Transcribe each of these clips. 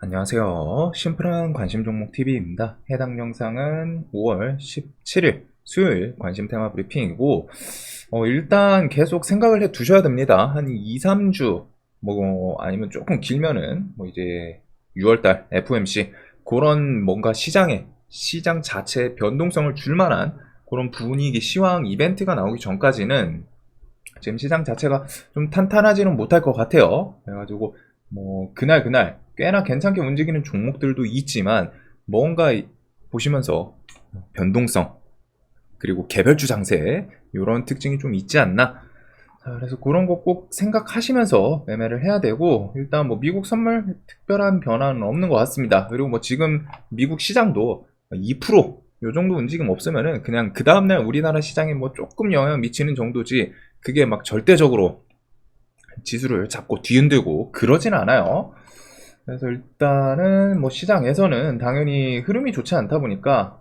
안녕하세요. 심플한 관심 종목 TV입니다. 해당 영상은 5월 17일 수요일 관심 테마 브리핑이고, 일단 계속 생각을 해 두셔야 됩니다. 한 2, 3주, 아니면 조금 길면은, 이제 6월달 FOMC, 그런 뭔가 시장 자체에 변동성을 줄 만한 그런 분위기, 시황 이벤트가 나오기 전까지는 지금 시장 자체가 좀 탄탄하지는 못할 것 같아요. 그래가지고 그날 꽤나 괜찮게 움직이는 종목들도 있지만 뭔가 보시면서 변동성 그리고 개별주 장세 이런 특징이 좀 있지 않나. 자, 그래서 그런 거 꼭 생각하시면서 매매를 해야 되고, 일단 미국 선물 특별한 변화는 없는 것 같습니다. 그리고 지금 미국 시장도 2%요 정도 움직임 없으면은 그냥 그 다음날 우리나라 시장에 조금 영향 미치는 정도지, 그게 막 절대적으로 지수를 잡고 뒤흔들고 그러진 않아요. 그래서 일단은 시장에서는 당연히 흐름이 좋지 않다 보니까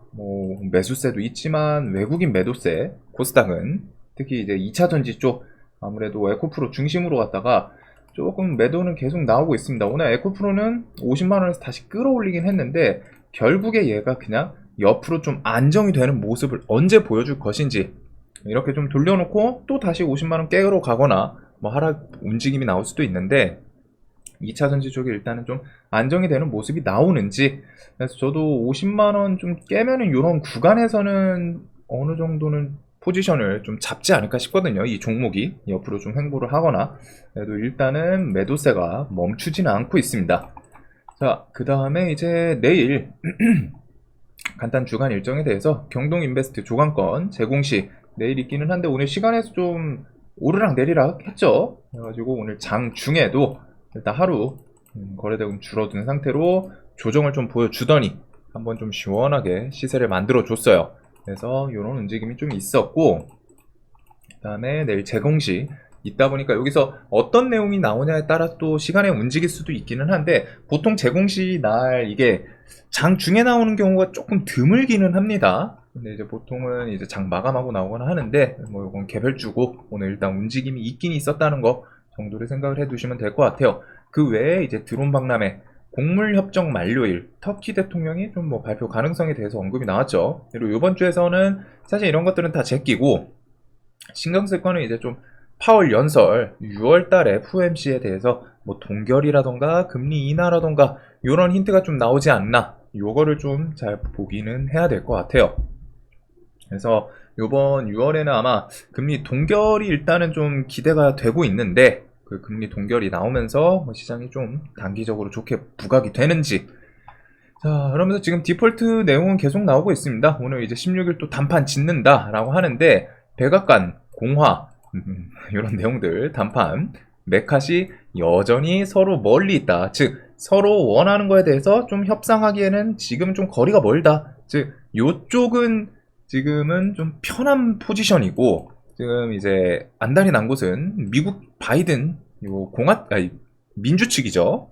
매수세도 있지만 외국인 매도세, 코스닥은 특히 이제 2차 전지 쪽 아무래도 에코프로 중심으로 갔다가 조금 매도는 계속 나오고 있습니다. 오늘 에코프로는 50만원에서 다시 끌어올리긴 했는데 결국에 얘가 그냥 옆으로 좀 안정이 되는 모습을 언제 보여줄 것인지, 이렇게 좀 돌려놓고 또 다시 50만원 깨러 가거나 하락 움직임이 나올 수도 있는데, 2차 전지 쪽에 일단은 좀 안정이 되는 모습이 나오는지. 그래서 저도 50만원 좀 깨면은 이런 구간에서는 어느 정도는 포지션을 좀 잡지 않을까 싶거든요. 이 종목이 옆으로 좀 횡보를 하거나. 그래도 일단은 매도세가 멈추지는 않고 있습니다. 자, 그 다음에 이제 내일 간단 주간 일정에 대해서 경동인베스트 조강권 제공시 내일 있기는 한데, 오늘 시간에서 좀 오르락 내리락 했죠. 그래가지고 오늘 장 중에도 일단 하루 거래대금 줄어든 상태로 조정을 좀 보여주더니 한번 좀 시원하게 시세를 만들어 줬어요. 그래서 이런 움직임이 좀 있었고, 그 다음에 내일 제공시 있다 보니까 여기서 어떤 내용이 나오냐에 따라 또 시간에 움직일 수도 있기는 한데, 보통 제공시 날 이게 장 중에 나오는 경우가 조금 드물기는 합니다. 근데 이제 보통은 이제 장 마감하고 나오거나 하는데, 이건 개별주고 오늘 일단 움직임이 있긴 있었다는 거 정도를 생각을 해두시면 될 것 같아요. 그 외에 이제 드론 박람회, 곡물 협정 만료일, 터키 대통령이 좀 발표 가능성에 대해서 언급이 나왔죠. 그리고 이번 주에서는 사실 이런 것들은 다 제끼고, 신경 쓸 거는 이제 좀 파월 연설, 6월달 FOMC에 대해서 동결이라던가 금리 인하라던가 이런 힌트가 좀 나오지 않나, 요거를 좀 잘 보기는 해야 될 것 같아요. 그래서 요번 6월에는 아마 금리 동결이 일단은 좀 기대가 되고 있는데, 그 금리 동결이 나오면서 시장이 좀 단기적으로 좋게 부각이 되는지. 자, 그러면서 지금 디폴트 내용은 계속 나오고 있습니다. 오늘 이제 16일 또 단판 짓는다라고 하는데, 백악관, 공화, 이런 내용들, 단판, 메카시 여전히 서로 멀리 있다. 즉, 서로 원하는 거에 대해서 좀 협상하기에는 지금 좀 거리가 멀다. 즉, 요쪽은 지금은 좀 편한 포지션이고, 지금 이제 안달이 난 곳은 미국 바이든 민주 측이죠.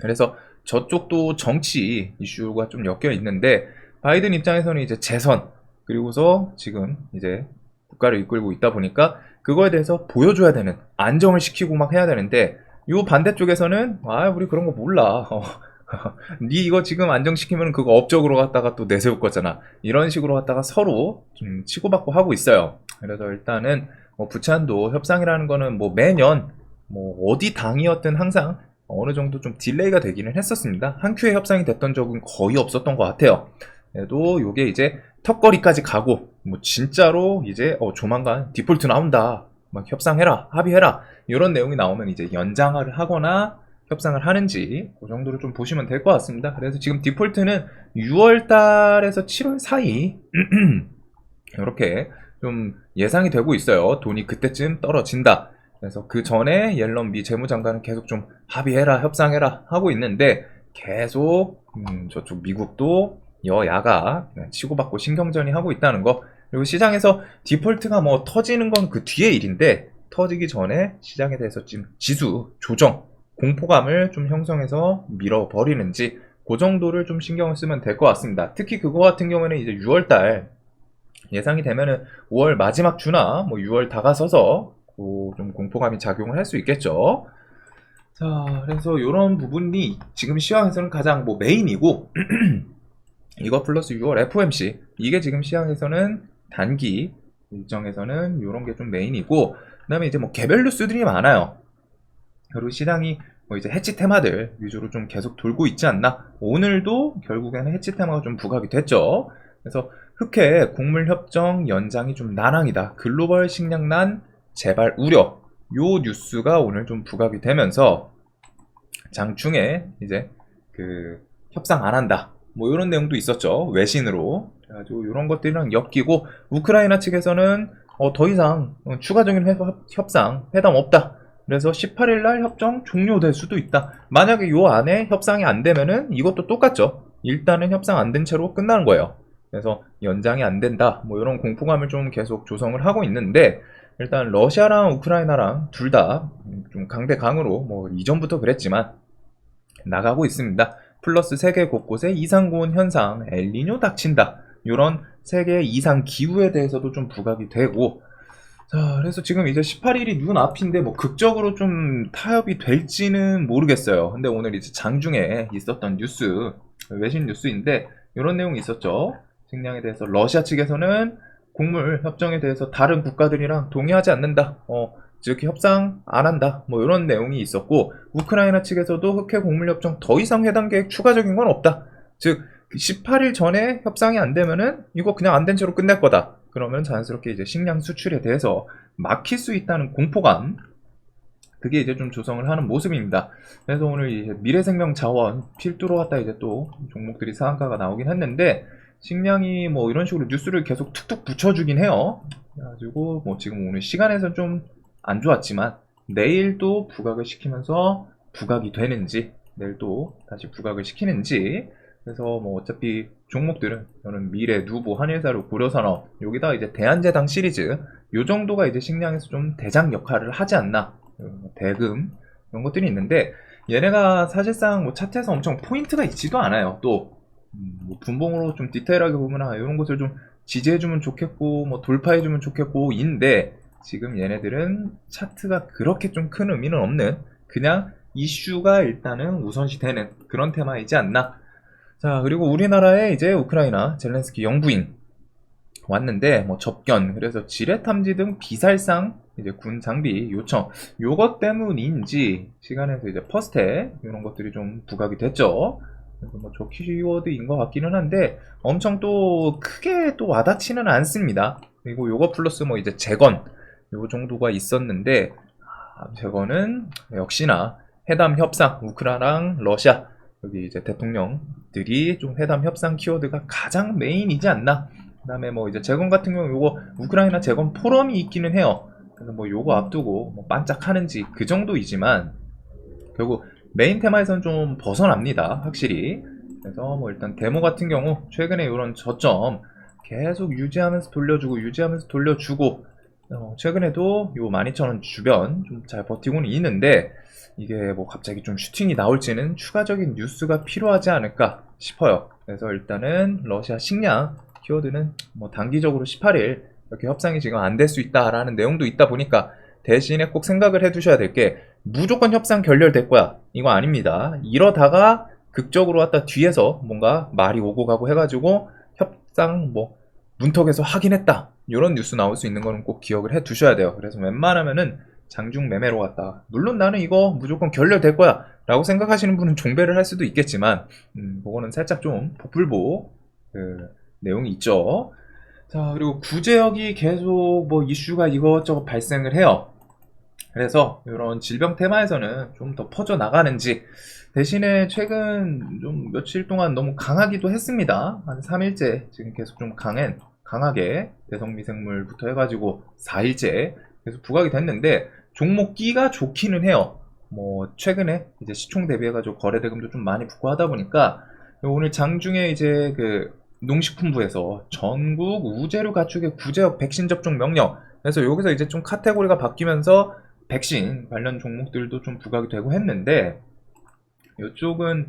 그래서 저쪽도 정치 이슈가 좀 엮여 있는데, 바이든 입장에서는 이제 재선, 그리고서 지금 이제 국가를 이끌고 있다 보니까 그거에 대해서 보여줘야 되는, 안정을 시키고 막 해야 되는데, 요 반대쪽에서는 우리 그런 거 몰라. 니 이거 지금 안정시키면 그거 업적으로 갖다가 또 내세울 거잖아. 이런 식으로 갖다가 서로 좀 치고받고 하고 있어요. 그래서 일단은 부채한도 협상이라는 거는 매년 어디 당이었든 항상 어느 정도 좀 딜레이가 되기는 했었습니다. 한 큐에 협상이 됐던 적은 거의 없었던 것 같아요. 그래도 요게 이제 턱걸이까지 가고 진짜로 이제 조만간 디폴트 나온다, 막 협상해라, 합의해라, 이런 내용이 나오면 이제 연장을 하거나 협상을 하는지, 그 정도로 좀 보시면 될 것 같습니다. 그래서 지금 디폴트는 6월 달에서 7월 사이 이렇게 좀 예상이 되고 있어요. 돈이 그때쯤 떨어진다. 그래서 그 전에 옐런 미 재무장관은 계속 좀 합의해라, 협상해라 하고 있는데, 계속 저쪽 미국도 여야가 치고받고 신경전이 하고 있다는 거. 그리고 시장에서 디폴트가 터지는 건 그 뒤의 일인데, 터지기 전에 시장에 대해서 지금 지수 조정, 공포감을 좀 형성해서 밀어버리는지, 그 정도를 좀 신경을 쓰면 될 것 같습니다. 특히 그거 같은 경우에는 이제 6월달 예상이 되면은 5월 마지막 주나 6월 다가서서 좀 공포감이 작용을 할 수 있겠죠. 자, 그래서 이런 부분이 지금 시황에서는 가장 뭐 메인이고, 이거 플러스 6월 FOMC, 이게 지금 시황에서는 단기 일정에서는 이런 게 좀 메인이고, 그 다음에 이제 뭐 개별 뉴스들이 많아요. 그리고 시장이 뭐 이제 해치 테마들 위주로 좀 계속 돌고 있지 않나. 오늘도 결국에는 해치 테마가 좀 부각이 됐죠. 그래서 흑해 곡물 협정 연장이 좀 난항이다. 글로벌 식량난 재발 우려. 요 뉴스가 오늘 좀 부각이 되면서 장중에 이제 그 협상 안 한다. 뭐 이런 내용도 있었죠. 외신으로. 그래가지고 이런 것들이랑 엮이고 우크라이나 측에서는 더 이상 추가적인 협상, 회담 없다. 그래서 18일 날 협정 종료될 수도 있다. 만약에 요 안에 협상이 안 되면은 이것도 똑같죠. 일단은 협상 안 된 채로 끝나는 거예요. 그래서 연장이 안 된다. 뭐 이런 공포감을 좀 계속 조성을 하고 있는데 일단 러시아랑 우크라이나랑 둘 다 좀 강대강으로 뭐 이전부터 그랬지만 나가고 있습니다. 플러스 세계 곳곳에 이상고온 현상, 엘니뇨 닥친다. 이런 세계 이상 기후에 대해서도 좀 부각이 되고 자, 그래서 지금 이제 18일이 눈앞인데 뭐 극적으로 좀 타협이 될지는 모르겠어요. 근데 오늘 이제 장중에 있었던 뉴스, 외신 뉴스인데 이런 내용이 있었죠. 식량에 대해서 러시아 측에서는 곡물 협정에 대해서 다른 국가들이랑 동의하지 않는다. 즉 협상 안 한다. 뭐 이런 내용이 있었고 우크라이나 측에서도 흑해 곡물 협정 더 이상 회담 계획 추가적인 건 없다. 즉 18일 전에 협상이 안 되면은 이거 그냥 안 된 채로 끝낼 거다. 그러면 자연스럽게 이제 식량 수출에 대해서 막힐 수 있다는 공포감, 그게 이제 좀 조성을 하는 모습입니다. 그래서 오늘 이제 미래생명 자원 필두로 갖다 이제 또 종목들이 상한가가 나오긴 했는데 식량이 뭐 이런 식으로 뉴스를 계속 툭툭 붙여주긴 해요. 그래가지고 뭐 지금 오늘 시간에서 좀 안 좋았지만 내일 또 부각을 시키면서 부각이 되는지 내일 또 다시 부각을 시키는지 그래서 뭐 어차피 종목들은 저는 미래, 누보, 한일사료, 고려산업 여기다 이제 대한제당 시리즈 요 정도가 이제 식량에서 좀 대장 역할을 하지 않나 대금 이런 것들이 있는데 얘네가 사실상 뭐 차트에서 엄청 포인트가 있지도 않아요. 또 뭐 분봉으로 좀 디테일하게 보면 이런 것을 좀 지지해주면 좋겠고 뭐 돌파해주면 좋겠고 인데 지금 얘네들은 차트가 그렇게 좀 큰 의미는 없는 그냥 이슈가 일단은 우선시 되는 그런 테마이지 않나. 자, 그리고 우리나라에 이제 우크라이나 젤렌스키 영부인 왔는데 뭐 접견 그래서 지뢰 탐지 등 비살상 이제 군 장비 요청 요것 때문인지 시간에서 이제 퍼스트 이런 것들이 좀 부각이 됐죠. 그래서 뭐 저 키워드인 것 같기는 한데 엄청 또 크게 또 와닿지는 않습니다. 그리고 요거 플러스 뭐 이제 재건 요 정도가 있었는데 재건은 역시나 회담 협상 우크라이나랑 러시아 여기 이제 대통령들이 좀 회담 협상 키워드가 가장 메인이지 않나. 그 다음에 뭐 이제 재건 같은 경우 요거 우크라이나 재건 포럼이 있기는 해요. 그래서 뭐 요거 앞두고 뭐 반짝하는지 그 정도이지만 결국 메인 테마에선 좀 벗어납니다. 확실히. 그래서 뭐 일단 데모 같은 경우 최근에 이런 저점 계속 유지하면서 돌려주고 최근에도 요 12,000원 주변 좀 잘 버티고는 있는데 이게 뭐 갑자기 좀 슈팅이 나올지는 추가적인 뉴스가 필요하지 않을까 싶어요. 그래서 일단은 러시아 식량 키워드는 뭐 단기적으로 18일 이렇게 협상이 지금 안 될 수 있다라는 내용도 있다 보니까 대신에 꼭 생각을 해 두셔야 될 게 무조건 협상 결렬될 거야. 이거 아닙니다. 이러다가 극적으로 왔다 뒤에서 뭔가 말이 오고 가고 해가지고 협상 뭐 문턱에서 하긴 했다. 이런 뉴스 나올 수 있는 거는 꼭 기억을 해 두셔야 돼요. 그래서 웬만하면은 장중 매매로 갔다. 물론 나는 이거 무조건 결렬될 거야 라고 생각하시는 분은 종배를 할 수도 있겠지만 그거는 살짝 좀 복불복 그 내용이 있죠. 자, 그리고 구제역이 계속 뭐 이슈가 이것저것 발생을 해요. 그래서 이런 질병 테마에서는 좀 더 퍼져 나가는지 대신에 최근 좀 며칠 동안 너무 강하기도 했습니다. 한 3일째 지금 계속 좀 강하게 대성미생물부터 해가지고 4일째 계속 부각이 됐는데 종목 끼가 좋기는 해요. 뭐 최근에 이제 시총 대비해가지고 거래 대금도 좀 많이 붙고 하다 보니까 오늘 장중에 이제 그 농식품부에서 전국 우재료 가축의 구제역 백신 접종 명령 그래서 여기서 이제 좀 카테고리가 바뀌면서 백신 관련 종목들도 좀 부각이 되고 했는데 이쪽은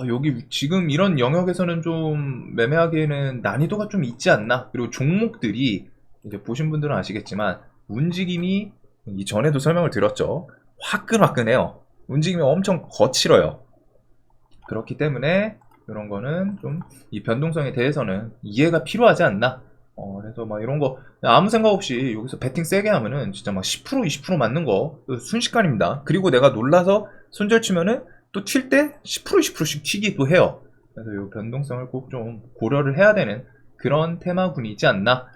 여기 지금 이런 영역에서는 좀 매매하기에는 난이도가 좀 있지 않나. 그리고 종목들이 이제 보신 분들은 아시겠지만 움직임이 이전에도 설명을 드렸죠. 화끈화끈해요. 움직임이 엄청 거칠어요. 그렇기 때문에 이런 거는 좀 이 변동성에 대해서는 이해가 필요하지 않나. 그래서 막 이런 거 아무 생각 없이 여기서 배팅 세게 하면은 진짜 막 10% 20% 맞는 거 순식간입니다. 그리고 내가 놀라서 손절 치면은 또 튈 때 10% 20%씩 튀기도 해요. 그래서 이 변동성을 꼭 좀 고려를 해야 되는 그런 테마군이지 않나.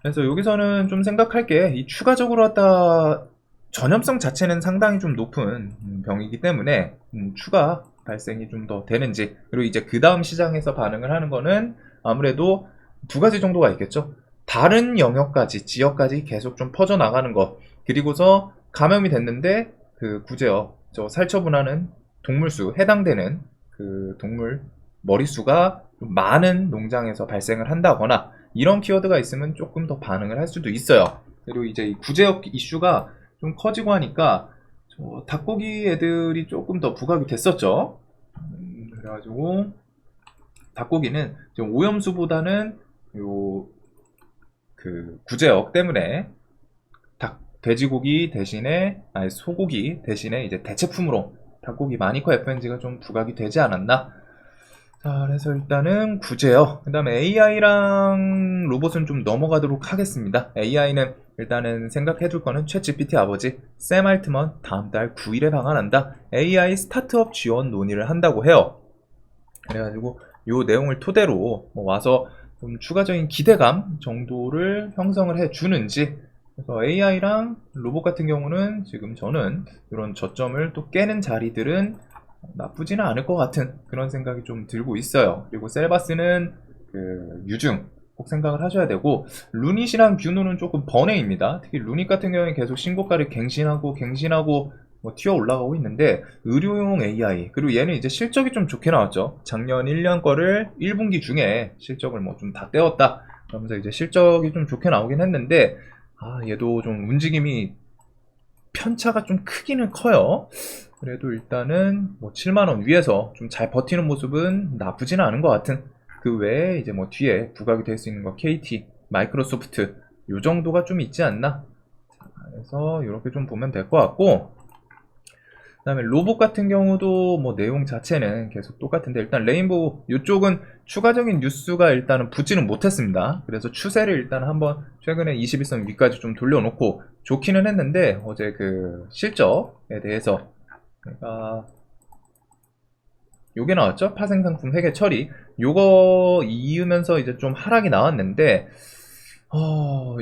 그래서 여기서는 좀 생각할 게 이 추가적으로 갖다 전염성 자체는 상당히 좀 높은 병이기 때문에 추가 발생이 좀 더 되는지, 그리고 이제 그 다음 시장에서 반응을 하는 거는 아무래도 두 가지 정도가 있겠죠. 다른 영역까지, 지역까지 계속 좀 퍼져나가는 거, 그리고서 감염이 됐는데 그 구제역, 저 살처분하는 동물수, 해당되는 그 동물 머릿수가 좀 많은 농장에서 발생을 한다거나 이런 키워드가 있으면 조금 더 반응을 할 수도 있어요. 그리고 이제 이 구제역 이슈가 좀 커지고 하니까 닭고기 애들이 조금 더 부각이 됐었죠. 그래가지고 닭고기는 지금 오염수보다는 요 그 구제역 때문에 돼지고기 대신에 소고기 대신에 이제 대체품으로 닭고기 마니커 FNG가 좀 부각이 되지 않았나. 자, 그래서 일단은 구제역, 그 다음에 AI랑 로봇은 좀 넘어가도록 하겠습니다. AI는 일단은 생각해둘 거는 챗GPT 아버지 샘 알트먼 다음 달 9일에 방한한다. AI 스타트업 지원 논의를 한다고 해요. 그래가지고 요 내용을 토대로 와서 좀 추가적인 기대감 정도를 형성을 해주는지. 그래서 AI랑 로봇 같은 경우는 지금 저는 이런 저점을 또 깨는 자리들은 나쁘지는 않을 것 같은 그런 생각이 좀 들고 있어요. 그리고 셀바스는 그 유중 꼭 생각을 하셔야 되고, 루닛이랑 뷰노는 조금 번외입니다. 특히 루닛 같은 경우에 계속 신고가를 갱신하고 뭐 튀어 올라가고 있는데, 의료용 AI, 그리고 얘는 이제 실적이 좀 좋게 나왔죠. 작년 1년 거를 1분기 중에 실적을 뭐 좀 다 떼었다 그러면서 이제 실적이 좀 좋게 나오긴 했는데, 얘도 좀 움직임이 편차가 좀 크기는 커요. 그래도 일단은 뭐 7만원 위에서 좀 잘 버티는 모습은 나쁘지는 않은 것 같은. 그 외에 이제 뭐 뒤에 부각이 될 수 있는 거 KT, 마이크로소프트 요 정도가 좀 있지 않나. 그래서 이렇게 좀 보면 될 것 같고, 그 다음에 로봇 같은 경우도 뭐 내용 자체는 계속 똑같은데, 일단 레인보우 이쪽은 추가적인 뉴스가 일단은 붙지는 못했습니다. 그래서 추세를 일단 한번 최근에 21선 위까지 좀 돌려놓고 좋기는 했는데, 어제 그 실적에 대해서 그러니까 요게 나왔죠? 파생상품 회계 처리. 요거 이으면서 이제 좀 하락이 나왔는데,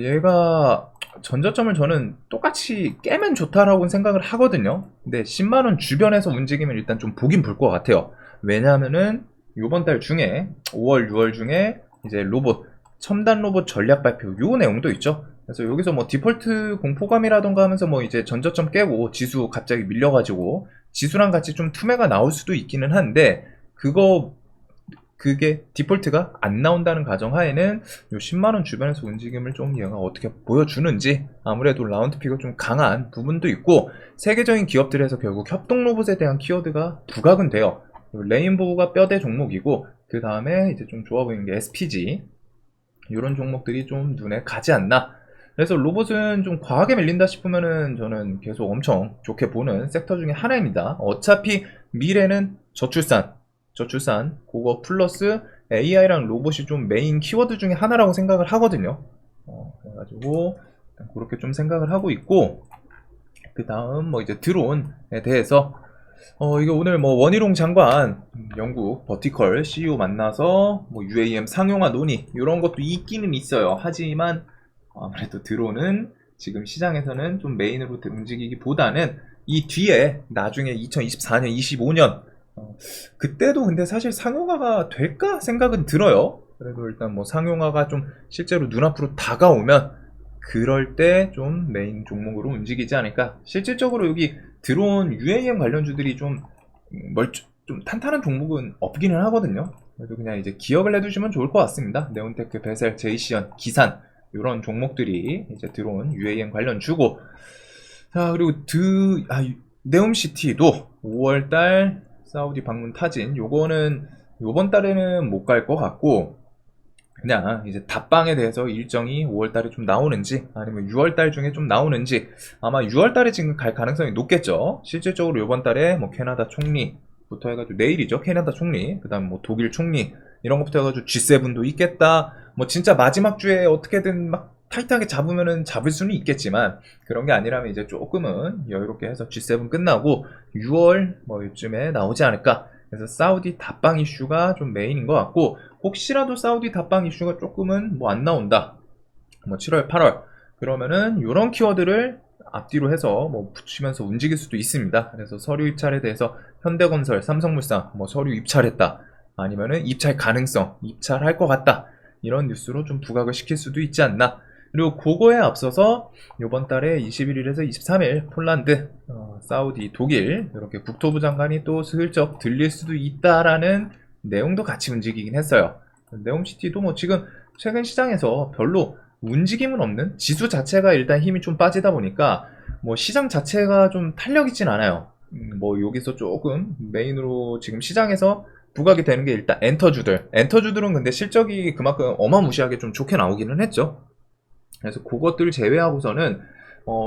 얘가 전저점을 저는 똑같이 깨면 좋다라고 생각을 하거든요. 근데 10만원 주변에서 움직이면 일단 좀 보긴 볼 것 같아요. 왜냐하면은 요번 달 중에 5월, 6월 중에 이제 로봇, 첨단 로봇 전략 발표 요 내용도 있죠. 그래서 여기서 뭐 디폴트 공포감이라던가 하면서 뭐 이제 전저점 깨고 지수 갑자기 밀려가지고 지수랑 같이 좀 투매가 나올 수도 있기는 한데, 그게 디폴트가 안 나온다는 가정하에는 요 10만원 주변에서 움직임을 좀 얘가 어떻게 보여주는지, 아무래도 라운드픽이 좀 강한 부분도 있고, 세계적인 기업들에서 결국 협동 로봇에 대한 키워드가 부각은 돼요. 레인보우가 뼈대 종목이고, 그 다음에 이제 좀 좋아 보이는 게 SPG, 이런 종목들이 좀 눈에 가지 않나. 그래서 로봇은 좀 과하게 밀린다 싶으면은 저는 계속 엄청 좋게 보는 섹터 중에 하나입니다. 어차피 미래는 저출산 그거 플러스 AI랑 로봇이 좀 메인 키워드 중에 하나라고 생각을 하거든요. 그래가지고 그렇게 좀 생각을 하고 있고, 그 다음 뭐 이제 드론에 대해서 이게 오늘 뭐 원희룡 장관 영국 버티컬 CEO 만나서 뭐 UAM 상용화 논의 이런 것도 있기는 있어요. 하지만 아무래도 드론은 지금 시장에서는 좀 메인으로 움직이기보다는 이 뒤에 나중에 2024년, 25년 그때도 근데 사실 상용화가 될까 생각은 들어요. 그래도 일단 뭐 상용화가 좀 실제로 눈앞으로 다가오면 그럴 때 좀 메인 종목으로 움직이지 않을까. 실질적으로 여기 드론 UAM 관련주들이 좀 탄탄한 종목은 없기는 하거든요. 그래도 그냥 이제 기억을 해두시면 좋을 것 같습니다. 네온테크, 베셀, 제이시언, 기산 이런 종목들이 이제 드론 UAM 관련주고, 자 그리고 네옴시티도 5월달 사우디 방문 타진, 요거는 요번 달에는 못 갈 것 같고, 그냥 이제 답방에 대해서 일정이 5월달에 좀 나오는지 아니면 6월달 중에 좀 나오는지 아마 6월달에 지금 갈 가능성이 높겠죠. 실질적으로 이번 달에 뭐 캐나다 총리부터 해가지고 내일이죠. 캐나다 총리, 그다음 뭐 독일 총리 이런 것부터 해가지고 G7도 있겠다. 뭐 진짜 마지막 주에 어떻게든 막 타이트하게 잡으면은 잡을 수는 있겠지만 그런 게 아니라면 이제 조금은 여유롭게 해서 G7 끝나고 6월 뭐 이쯤에 나오지 않을까. 그래서 사우디 답방 이슈가 좀 메인인 것 같고 혹시라도 사우디 답방 이슈가 조금은 뭐 안 나온다. 뭐 7월, 8월 그러면은 이런 키워드를 앞뒤로 해서 뭐 붙이면서 움직일 수도 있습니다. 그래서 서류 입찰에 대해서 현대건설, 삼성물산 뭐 서류 입찰했다. 아니면은 입찰 가능성, 입찰할 것 같다. 이런 뉴스로 좀 부각을 시킬 수도 있지 않나. 그리고 그거에 앞서서 이번 달에 21일에서 23일 폴란드, 사우디, 독일 이렇게 국토부 장관이 또 슬쩍 들릴 수도 있다라는 내용도 같이 움직이긴 했어요. 네옴시티도 뭐 지금 최근 시장에서 별로 움직임은 없는 지수 자체가 일단 힘이 좀 빠지다 보니까 뭐 시장 자체가 좀 탄력 있진 않아요. 뭐 여기서 조금 메인으로 지금 시장에서 부각이 되는 게 일단 엔터주들은 근데 실적이 그만큼 어마무시하게 좀 좋게 나오기는 했죠. 그래서 그것들 제외하고서는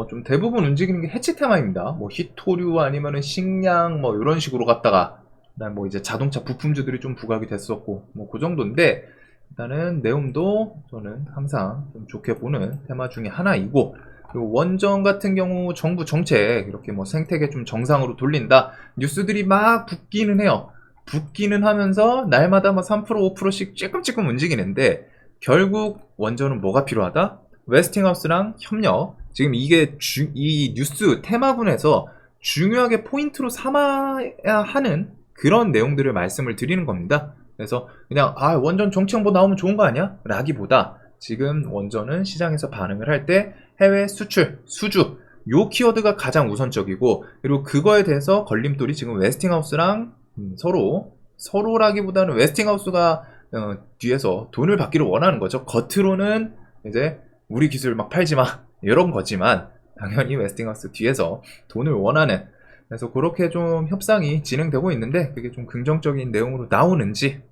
좀 대부분 움직이는 게 해치 테마입니다. 뭐 히토류 아니면은 식량 뭐 이런 식으로 갔다가 그다음 뭐 이제 자동차 부품주들이 좀 부각이 됐었고 뭐 그 정도인데 일단은 네옴도 저는 항상 좀 좋게 보는 테마 중에 하나이고 그리고 원전 같은 경우 정부 정책 이렇게 뭐 생태계 좀 정상으로 돌린다 뉴스들이 막 붙기는 해요. 붙기는 하면서 날마다 뭐 3% 5%씩 찔끔찔끔 움직이는데 결국 원전은 뭐가 필요하다? 웨스팅하우스랑 협력 지금 이게 이 뉴스 테마군에서 중요하게 포인트로 삼아야 하는 그런 내용들을 말씀을 드리는 겁니다. 그래서 그냥 원전 정치 정보 나오면 좋은 거 아니야? 라기보다 지금 원전은 시장에서 반응을 할 때 해외 수출, 수주 요 키워드가 가장 우선적이고 그리고 그거에 대해서 걸림돌이 지금 웨스팅하우스랑 서로라기보다는 웨스팅하우스가 뒤에서 돈을 받기를 원하는 거죠. 겉으로는 이제 우리 기술 막 팔지 마 이런 거지만 당연히 웨스팅하우스 뒤에서 돈을 원하는 그래서 그렇게 좀 협상이 진행되고 있는데 그게 좀 긍정적인 내용으로 나오는지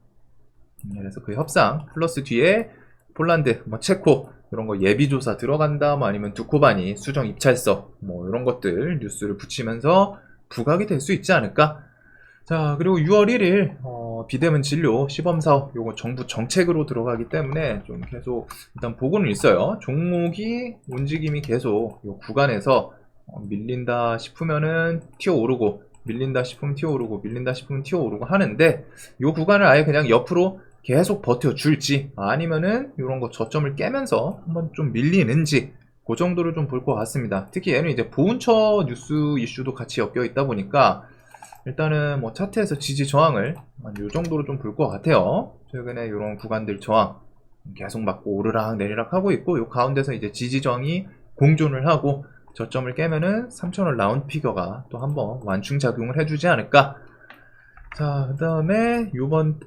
그래서 그 협상 플러스 뒤에 폴란드, 뭐 체코 이런 거 예비조사 들어간다 뭐 아니면 두코바니 수정 입찰서 뭐 이런 것들 뉴스를 붙이면서 부각이 될 수 있지 않을까. 자 그리고 6월 1일 비대면 진료 시범사업 요거 정부 정책으로 들어가기 때문에 좀 계속 일단 보고는 있어요. 종목이 움직임이 계속 요 구간에서 밀린다 싶으면은 튀어오르고 밀린다 싶으면 튀어오르고 밀린다 싶으면 튀어오르고 하는데 요 구간을 아예 그냥 옆으로 계속 버텨줄지 아니면은 요런 거 저점을 깨면서 한번 좀 밀리는지 그 정도를 좀 볼 것 같습니다. 특히 얘는 이제 보훈처 뉴스 이슈도 같이 엮여 있다 보니까 일단은 뭐 차트에서 지지 저항을 한 요 정도로 좀 볼 것 같아요. 최근에 이런 구간들 저항 계속 맞고 오르락 내리락 하고 있고 요 가운데서 이제 지지 저항이 공존을 하고 저점을 깨면은 3,000원 라운드 피겨가 또 한번 완충 작용을 해주지 않을까. 자, 그 다음에 요번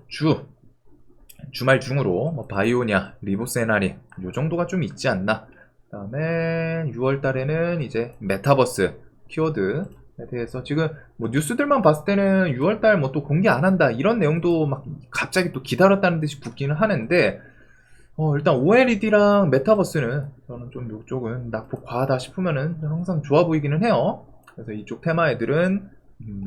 주말 중으로 뭐 바이오냐, 리보세나리 요 정도가 좀 있지 않나. 그 다음에 6월 달에는 이제 메타버스 키워드에 대해서 지금 뭐 뉴스들만 봤을 때는 6월 달 뭐 또 공개 안 한다 이런 내용도 막 갑자기 또 기다렸다는 듯이 붙기는 하는데 일단 OLED랑 메타버스는 저는 좀 이쪽은 낙폭 과하다 싶으면은 항상 좋아 보이기는 해요. 그래서 이쪽 테마 애들은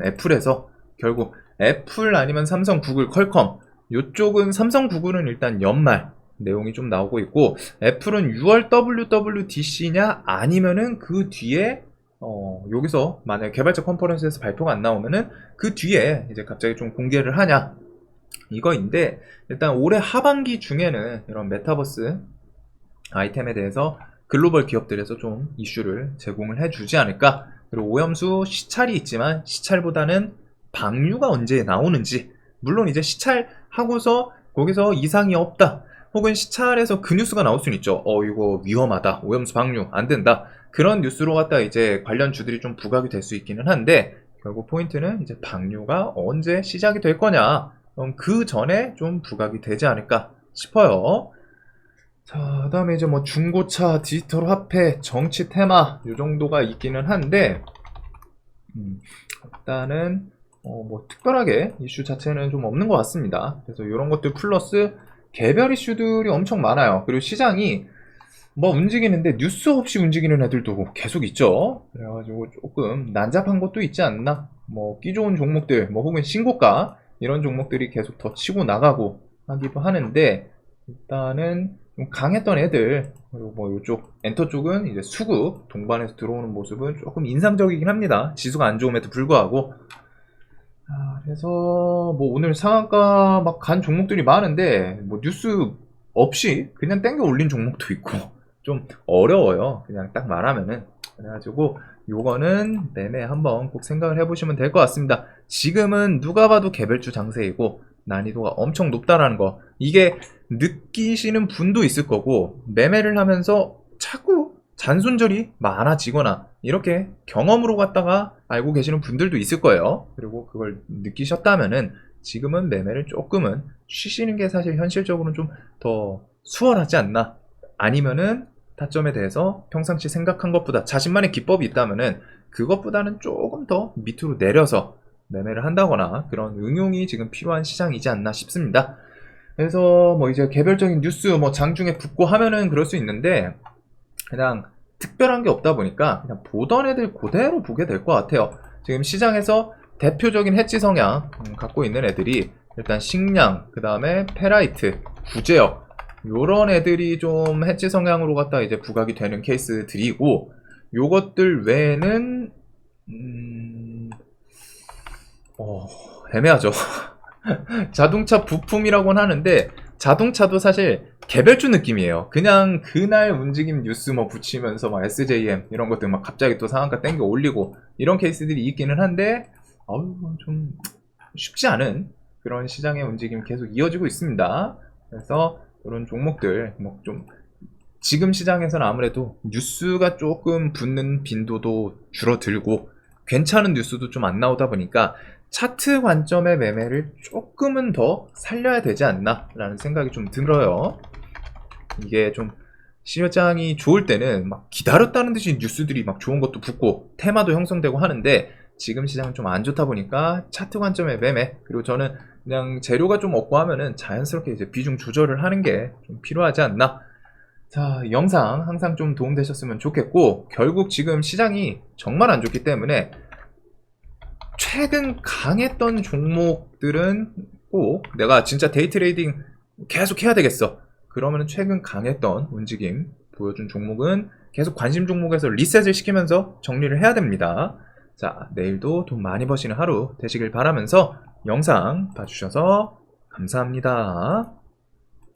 애플에서 결국 애플 아니면 삼성, 구글, 퀄컴 이쪽은 삼성, 구글은 일단 연말 내용이 좀 나오고 있고 애플은 6월 WWDC냐 아니면은 그 뒤에 여기서 만약에 개발자 컨퍼런스에서 발표가 안 나오면은 그 뒤에 이제 갑자기 좀 공개를 하냐 이거인데 일단 올해 하반기 중에는 이런 메타버스 아이템에 대해서 글로벌 기업들에서 좀 이슈를 제공을 해주지 않을까. 그리고 오염수 시찰이 있지만 시찰보다는 방류가 언제 나오는지 물론 이제 시찰하고서 거기서 이상이 없다 혹은 시찰에서 그 뉴스가 나올 수는 있죠. 이거 위험하다 오염수 방류 안 된다 그런 뉴스로 갖다 이제 관련 주들이 좀 부각이 될 수 있기는 한데 결국 포인트는 이제 방류가 언제 시작이 될 거냐 그 전에 좀 부각이 되지 않을까 싶어요. 자, 그 다음에 이제 뭐 중고차, 디지털 화폐, 정치 테마 이 정도가 있기는 한데 일단은 뭐 특별하게 이슈 자체는 좀 없는 것 같습니다. 그래서 이런 것들 플러스 개별 이슈들이 엄청 많아요. 그리고 시장이 뭐 움직이는데 뉴스 없이 움직이는 애들도 계속 있죠. 그래가지고 조금 난잡한 것도 있지 않나. 뭐 끼 좋은 종목들, 뭐 혹은 신고가 이런 종목들이 계속 더 치고 나가고 하기도 하는데, 일단은 좀 강했던 애들, 그리고 뭐 이쪽 엔터 쪽은 이제 수급 동반해서 들어오는 모습은 조금 인상적이긴 합니다. 지수가 안 좋음에도 불구하고. 그래서 뭐 오늘 상한가 막 간 종목들이 많은데, 뭐 뉴스 없이 그냥 땡겨 올린 종목도 있고 좀 어려워요. 그냥 딱 말하면은. 그래가지고 요거는 매매 한번 꼭 생각을 해보시면 될 것 같습니다. 지금은 누가 봐도 개별주 장세이고 난이도가 엄청 높다라는 거, 이게 느끼시는 분도 있을 거고, 매매를 하면서 자꾸 잔손절이 많아지거나 이렇게 경험으로 갖다가 알고 계시는 분들도 있을 거예요. 그리고 그걸 느끼셨다면은 지금은 매매를 조금은 쉬시는 게 사실 현실적으로는 좀 더 수월하지 않나. 아니면은 타점에 대해서 평상시 생각한 것보다 자신만의 기법이 있다면은 그것보다는 조금 더 밑으로 내려서 매매를 한다거나 그런 응용이 지금 필요한 시장이지 않나 싶습니다. 그래서 뭐 이제 개별적인 뉴스 뭐 장중에 붙고 하면은 그럴 수 있는데, 그냥 특별한 게 없다 보니까 그냥 보던 애들 그대로 보게 될 것 같아요. 지금 시장에서 대표적인 해지 성향 갖고 있는 애들이 일단 식량, 그 다음에 페라이트, 구제역, 요런 애들이 좀 해지 성향으로 갖다 이제 부각이 되는 케이스들이고, 요것들 외에는 애매하죠. 자동차 부품이라고는 하는데 자동차도 사실 개별주 느낌이에요. 그냥 그날 움직임 뉴스 뭐 붙이면서 막 SJM 이런 것들 막 갑자기 또 상한가 땡겨 올리고 이런 케이스들이 있기는 한데, 좀 쉽지 않은 그런 시장의 움직임이 계속 이어지고 있습니다. 그래서 이런 종목들 뭐 좀 지금 시장에서는 아무래도 뉴스가 조금 붙는 빈도도 줄어들고 괜찮은 뉴스도 좀 안 나오다 보니까 차트 관점의 매매를 조금은 더 살려야 되지 않나 라는 생각이 좀 들어요. 이게 좀 시장이 좋을 때는 막 기다렸다는 듯이 뉴스들이 막 좋은 것도 붙고 테마도 형성되고 하는데, 지금 시장은 좀 안 좋다 보니까 차트 관점의 매매, 그리고 저는 그냥 재료가 좀 없고 하면은 자연스럽게 이제 비중 조절을 하는 게 좀 필요하지 않나. 자, 영상 항상 좀 도움되셨으면 좋겠고, 결국 지금 시장이 정말 안 좋기 때문에 최근 강했던 종목들은 꼭 내가 진짜 데이 트레이딩 계속 해야 되겠어, 그러면 최근 강했던 움직임 보여준 종목은 계속 관심 종목에서 리셋을 시키면서 정리를 해야 됩니다. 자, 내일도 돈 많이 버시는 하루 되시길 바라면서 영상 봐주셔서 감사합니다.